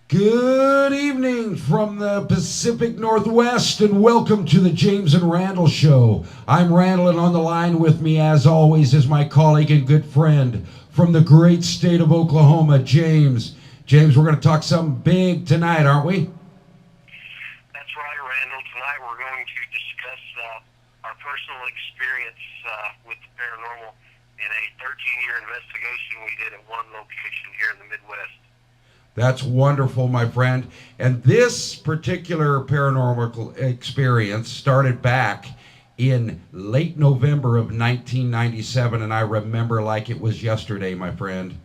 Good evening from the Pacific Northwest and welcome to the James and Randall Show. I'm Randall and on the line with me as always is my colleague and good friend from the great state of Oklahoma, James. James, we're going to talk something big tonight, aren't we? That's right, Randall. Tonight we're going to discuss our personal experience with the paranormal in a 13-year investigation we did at one location here in the Midwest. That's wonderful, my friend. And this particular paranormal experience started back in late November of 1997, and I remember like it was yesterday, my friend.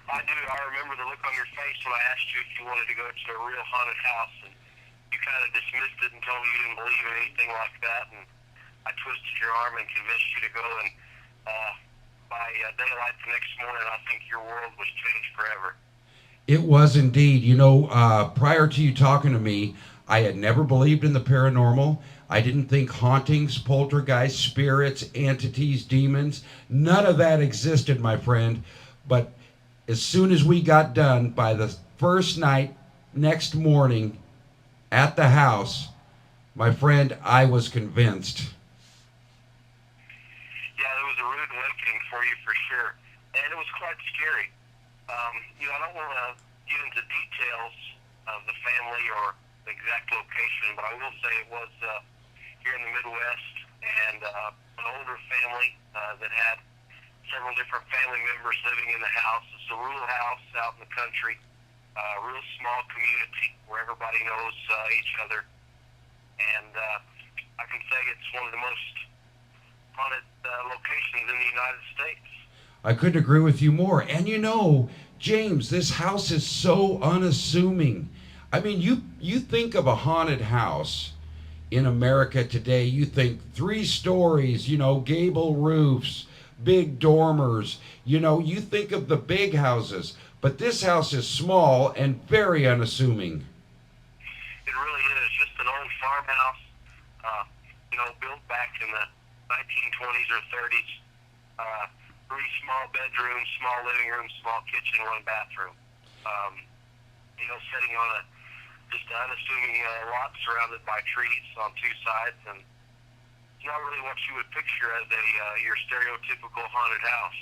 I do. I remember the look on your face when I asked you if you wanted to go to a real haunted house, and you kind of dismissed it and told me you didn't believe in anything like that, and I twisted your arm and convinced you to go, and by daylight the next morning, I think your world was changed forever. It was indeed. Prior to you talking to me, I had never believed in the paranormal. I didn't think hauntings, poltergeists, spirits, entities, demons, none of that existed, my friend. But as soon as we got done, by the first night, next morning, at the house, my friend, I was convinced. Yeah, it was a rude awakening for you for sure, and it was quite scary. I don't want to get into details of the family or the exact location, but I will say it was here in the Midwest, and an older family that had several different family members living in the house. It's a rural house out in the country, a real small community where everybody knows each other, and I can say it's one of the most haunted locations in the United States. I couldn't agree with you more. And James, this house is so unassuming. I mean, you think of a haunted house in America today, you think 3 stories, gable roofs, big dormers, you think of the big houses. But this house is small and very unassuming. It really is just an old farmhouse, built back in the 1920s or 30s. 3 small bedrooms, small living room, small kitchen, 1 bathroom. Sitting on a just unassuming lot surrounded by trees on 2 sides, and it's not really what you would picture as your stereotypical haunted house.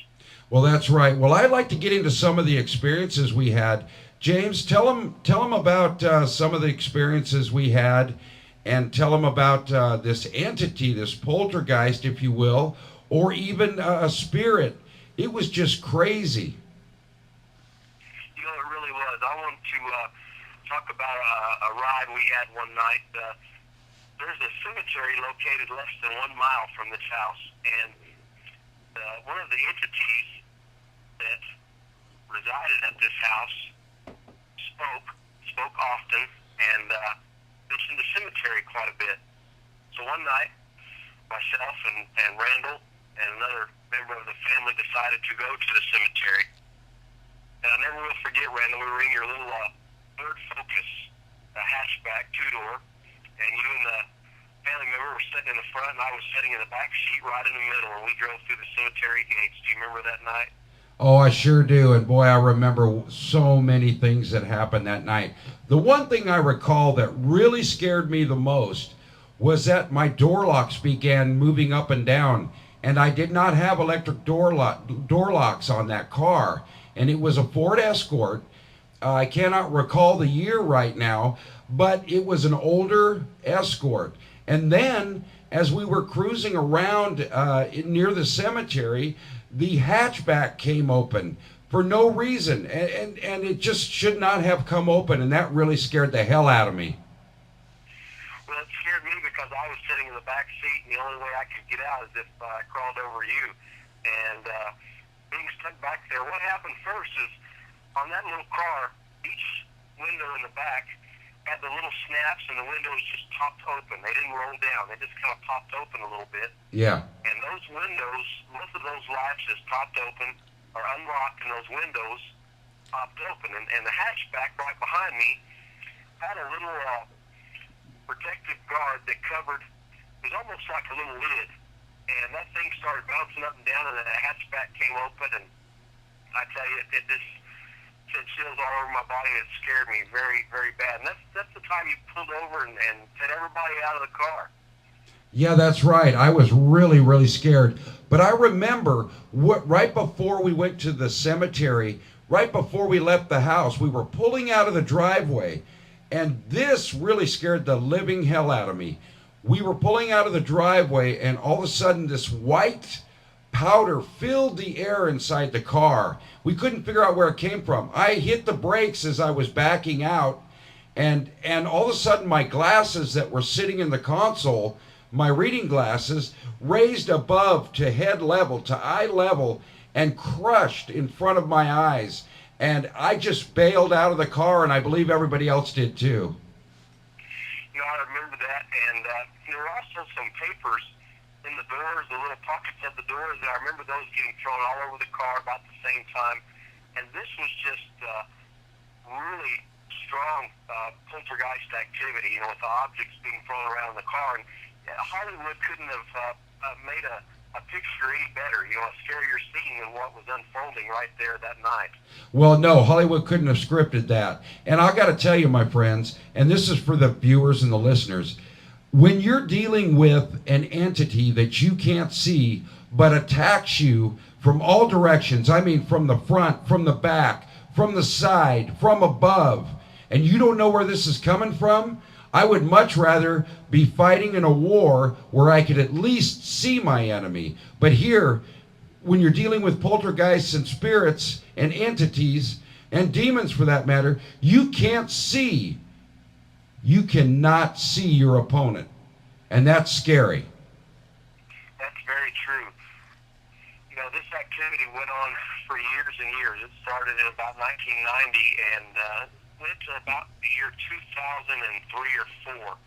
Well, that's right. Well, I'd like to get into some of the experiences we had. James, tell them about some of the experiences we had, and tell them about this entity, this poltergeist, if you will, or even a spirit. It was just crazy. It really was. I want to talk about a ride we had one night. There's a cemetery located less than 1 mile from this house, and one of the entities that resided at this house spoke often, and mentioned the cemetery quite a bit. So one night, myself and Randall and another member of the family decided to go to the cemetery. And I never will forget, Randall, we were in your little Ford Focus, a hatchback 2-door, and you and the family member were sitting in the front, and I was sitting in the back seat right in the middle, and we drove through the cemetery gates. Do you remember that night? Oh, I sure do. And boy, I remember so many things that happened that night. The one thing I recall that really scared me the most was that my door locks began moving up and down, and I did not have electric door locks on that car, and it was a Ford Escort. I cannot recall the year right now, but it was an older Escort. And then, as we were cruising around near the cemetery, the hatchback came open for no reason, and it just should not have come open, and that really scared the hell out of me. Well, it scared me because I was sitting in the back seat, and the only way I could get out is if I crawled over you. And being stuck back there, what happened first is on that little car, each window in the back had the little snaps, and the windows just popped open. They didn't roll down. They just kind of popped open a little bit. Yeah. And those windows, both of those latches popped open or unlocked, and those windows popped open. And the hatchback right behind me had a little protective guard that covered, it was almost like a little lid. And that thing started bouncing up and down, and then the hatchback came open, and I tell you, it just shed chills all over my body, and it scared me very, very bad. And that's the time you pulled over and set everybody out of the car. Yeah, that's right. I was really, really scared. But I remember right before we went to the cemetery, right before we left the house, we were pulling out of the driveway, and this really scared the living hell out of me. We were pulling out of the driveway, and all of a sudden this white powder filled the air inside the car. We couldn't figure out where it came from. I hit the brakes as I was backing out, and all of a sudden my glasses that were sitting in the console, my reading glasses, raised above to head level, to eye level, and crushed in front of my eyes. And I just bailed out of the car, and I believe everybody else did too. You know, I remember that, and there were also some papers in the doors, the little pockets of the doors, and I remember those getting thrown all over the car about the same time. And this was just really strong poltergeist activity, you know, with the objects being thrown around the car. And Hollywood couldn't have made a picture any better, you know, a scarier scene than what was unfolding right there that night. Well, no, Hollywood couldn't have scripted that. And I got to tell you, my friends, and this is for the viewers and the listeners, when you're dealing with an entity that you can't see but attacks you from all directions, I mean from the front, from the back, from the side, from above, and you don't know where this is coming from, I would much rather be fighting in a war where I could at least see my enemy. But here, when you're dealing with poltergeists and spirits and entities and demons for that matter, you can't see. You cannot see your opponent. And that's scary. That's very true. You know, this activity went on for years and years. It started in about 1990 and went to about the year 2003 or 4.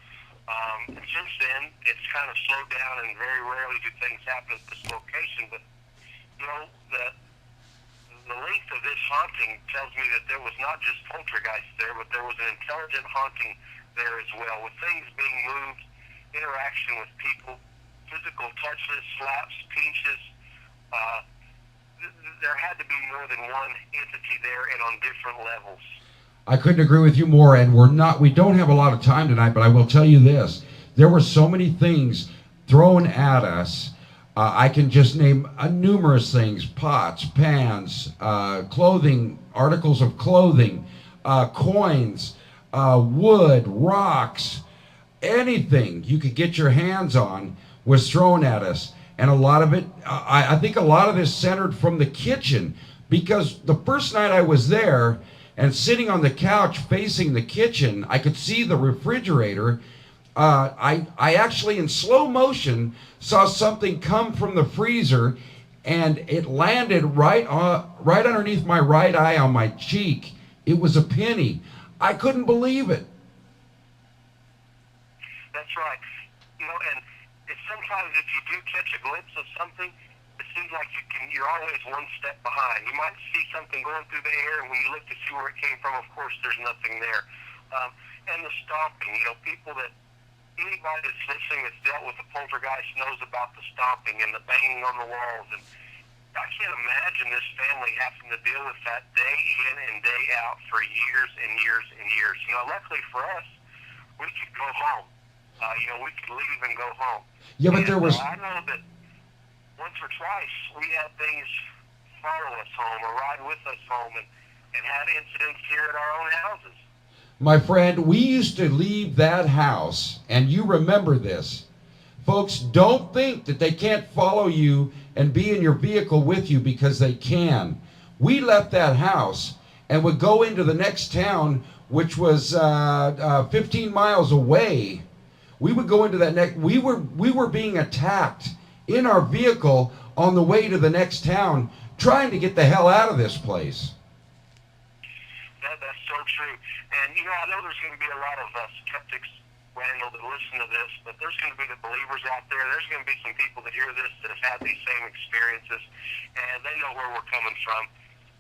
And since then, it's kind of slowed down, and very rarely do things happen at this location. But, you know, the length of this haunting tells me that there was not just poltergeists there, but there was an intelligent haunting there as well, with things being moved, interaction with people, physical touches, slaps, pinches. There had to be more than one entity there and on different levels. I couldn't agree with you more, and we don't have a lot of time tonight, but I will tell you this. There were so many things thrown at us. I can just name numerous things: pots, pans, clothing, articles of clothing, coins, wood, rocks, anything you could get your hands on was thrown at us. And a lot of it, I think a lot of this centered from the kitchen, because the first night I was there and sitting on the couch facing the kitchen, I could see the refrigerator. I actually, in slow motion, saw something come from the freezer, and it landed right underneath my right eye on my cheek. It was a penny. I couldn't believe it. That's right. You know, and it's sometimes if you do catch a glimpse of something, it seems like you're always one step behind. You might see something going through the air, and when you look to see where it came from, of course, there's nothing there. And the stomping, you know, anybody that's listening that's dealt with a poltergeist knows about the stomping and the banging on the walls. And I can't imagine this family having to deal with that day in and day out for years and years and years. You know, luckily for us, we could go home. You know, we could leave and go home. Yeah, but there was... I know that once or twice we had things follow us home or ride with us home and had incidents here at our own houses. My friend, we used to leave that house, and you remember this. Folks, don't think that they can't follow you and be in your vehicle with you, because they can. We left that house and would go into the next town, which was 15 miles away. We would go into that next... We were being attacked in our vehicle on the way to the next town, trying to get the hell out of this place. That's so true. And, you know, I know there's going to be a lot of skeptics, Randall, that listen to this, but there's going to be the believers out there. There's going to be some people that hear this that have had these same experiences, and they know where we're coming from.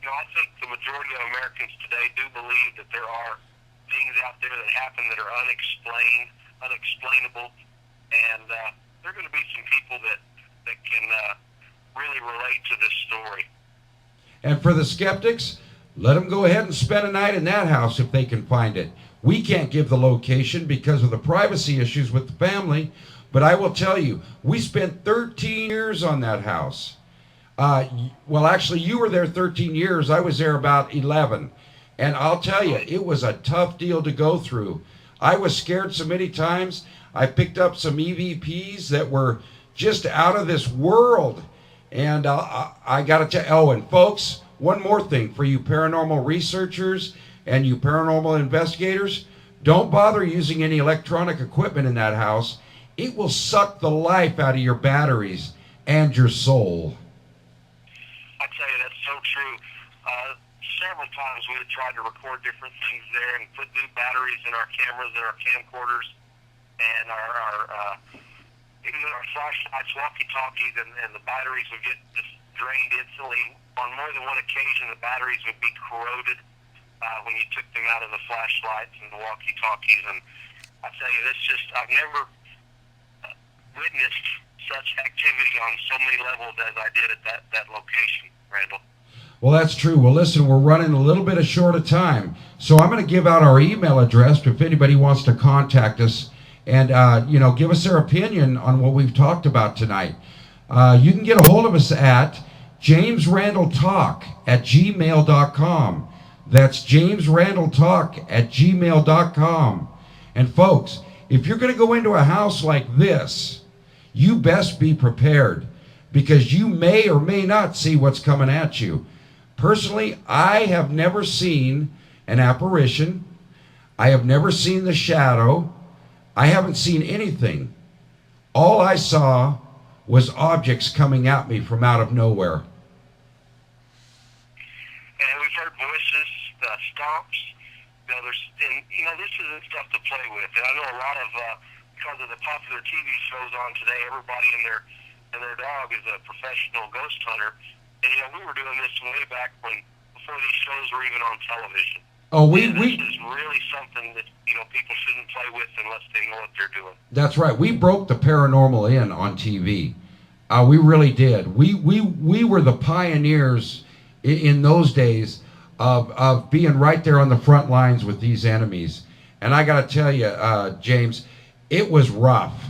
You know, I think the majority of Americans today do believe that there are things out there that happen that are unexplainable, and there are going to be some people that can really relate to this story. And for the skeptics, let them go ahead and spend a night in that house if they can find it. We can't give the location because of the privacy issues with the family, but I will tell you, we spent 13 years on that house. Well, actually, you were there 13 years. I was there about 11. And I'll tell you, it was a tough deal to go through. I was scared so many times. I picked up some EVPs that were just out of this world. And I got to tell you, oh, and folks, one more thing for you paranormal researchers and you paranormal investigators, don't bother using any electronic equipment in that house. It will suck the life out of your batteries and your soul. I tell you, that's so true. Several times we had tried to record different things there and put new batteries in our cameras and our camcorders and even our flashlights, walkie-talkies, and the batteries would get just drained instantly. On more than one occasion, the batteries would be corroded when you took them out of the flashlights and the walkie-talkies. And I tell you, I've never witnessed such activity on so many levels as I did at that location, Randall. Well, that's true. Well, listen, we're running a little bit short of time. So I'm going to give out our email address if anybody wants to contact us and, give us their opinion on what we've talked about tonight. You can get a hold of us at jamesrandalltalk@gmail.com. That's jamesrandalltalk@gmail.com. And folks, if you're going to go into a house like this, you best be prepared because you may or may not see what's coming at you. Personally, I have never seen an apparition. I have never seen the shadow. I haven't seen anything. All I saw was objects coming at me from out of nowhere. And we've heard voices, stomps. This isn't stuff to play with. And I know a lot of, because of the popular TV shows on today, everybody and their dog is a professional ghost hunter. And, we were doing this way back before these shows were even on television. Oh, this is really something that, people shouldn't play with unless they know what they're doing. That's right. We broke the paranormal in on TV. We really did. We were the pioneers in those days of being right there on the front lines with these enemies. And I got to tell you, James, it was rough.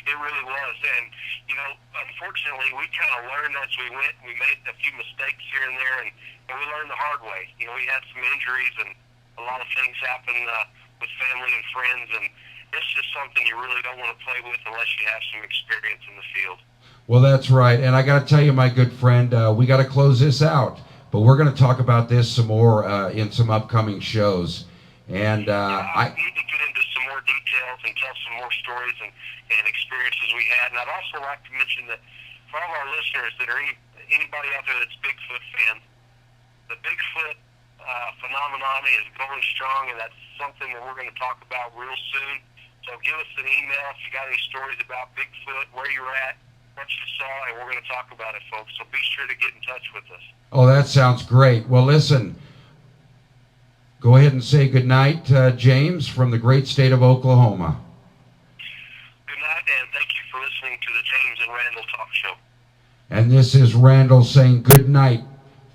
It really was. And, unfortunately, we kind of learned as we went. We made a few mistakes here and there, and we learned the hard way. We had some injuries, and a lot of things happen with family and friends, and it's just something you really don't want to play with unless you have some experience in the field. Well, that's right. And I got to tell you, my good friend, we got to close this out. But we're going to talk about this some more in some upcoming shows. And I need to get into some more details and tell some more stories and experiences we had. And I'd also like to mention that for all of our listeners that are anybody out there that's Bigfoot fans, the Bigfoot phenomenon is going strong, and that's something that we're going to talk about real soon. So give us an email if you got any stories about Bigfoot, where you're at, what you saw, and we're going to talk about it, folks. So be sure to get in touch with us. Oh, that sounds great. Well, listen, go ahead and say good night, James, from the great state of Oklahoma. Good night, and thank you for listening to the James and Randall Talk Show. And this is Randall saying good night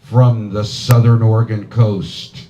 from the Southern Oregon coast.